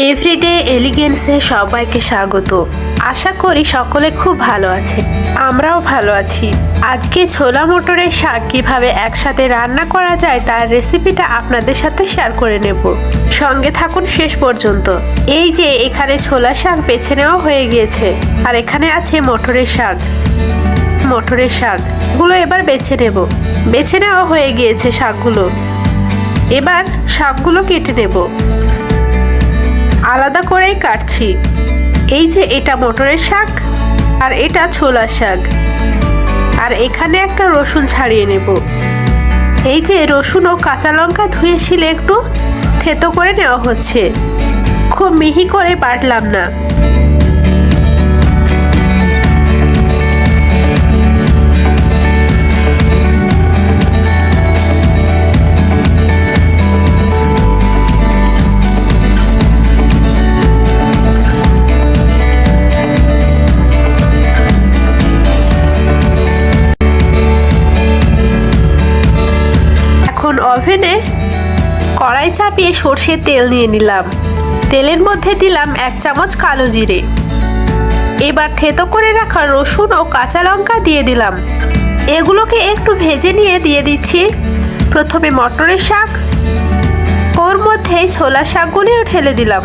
Everyday এলিগেন্সে সবাইকে স্বাগত। আশা করি সকলে খুব ভালো আছে, আমরাও ভালো আছি। আজকে ছোলা মটরের শাক কিভাবে একসাথে রান্না করা যায় তার রেসিপিটা আপনাদের সাথে শেয়ার করে নেব। সঙ্গে থাকুন শেষ পর্যন্ত। এই যে এখানে ছোলা শাক বেছে নেওয়া হয়ে গিয়েছে, আর এখানে আছে মটরের শাকগুলো এবার বেছে নেওয়া হয়ে গিয়েছে শাকগুলো। এবার শাকগুলো কেটে নেব, আলাদা করেই কাটছি। এই যে এটা মটরের শাক আর এটা ছোলার শাক। আর এখানে একটা রসুন ছাড়িয়ে নেব। এই যে রসুন ও কাঁচা লঙ্কা ধুয়ে শিলে একটু থেতো করে নেওয়া হচ্ছে, খুব মিহি করে বাটলাম না। ওভেনে কড়াই চাপিয়ে সর্ষের তেল নিয়ে নিলাম। তেলের মধ্যে দিলাম 1 চামচ কালো জিরে। এবার থেতো করে রাখা রসুন ও কাঁচা লঙ্কা দিয়ে দিলাম। এগুলোকে একটু ভেজে নিয়ে দিয়ে দিচ্ছি প্রথমে মটরের শাক, ওর মধ্যে ছোলা শাকগুলিও ঢেলে দিলাম।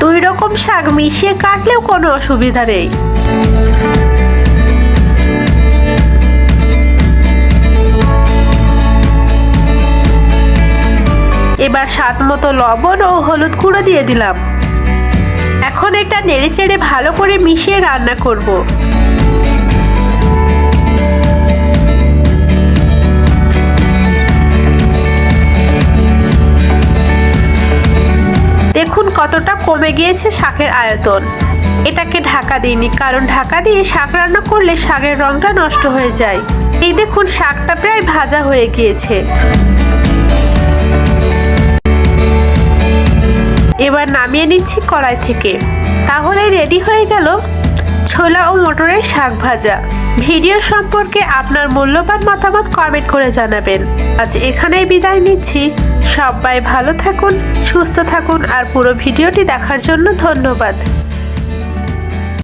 2 রকম শাক মিশিয়ে কাটলেও কোনো অসুবিধা নেই। এবার স্বাদ মতো লবণ ও হলুদ গুঁড়ো দিয়ে দিলাম। এখন এটা নেড়েচেড়ে ভালো করে মিশিয়ে রান্না করব। দেখুন কতটা কমে গিয়েছে শাকের আয়তন। এটাকে ঢাকা দিইনি, কারণ ঢাকা দিয়ে শাক রান্না করলে শাকের রংটা নষ্ট হয়ে যায়। এই দেখুন শাকটা প্রায় ভাজা হয়ে গিয়েছে। এবার নামিয়ে নিচ্ছি কড়াই থেকে। তাহলে রেডি হয়ে গেল ছোলা ও মটরের শাক ভাজা। ভিডিও সম্পর্কে আপনার মূল্যবান মতামত কমেন্ট করে জানাবেন। আজ এখানেই বিদায় নিচ্ছি। সবাই ভালো থাকুন, সুস্থ থাকুন, আর পুরো ভিডিওটি দেখার জন্য ধন্যবাদ।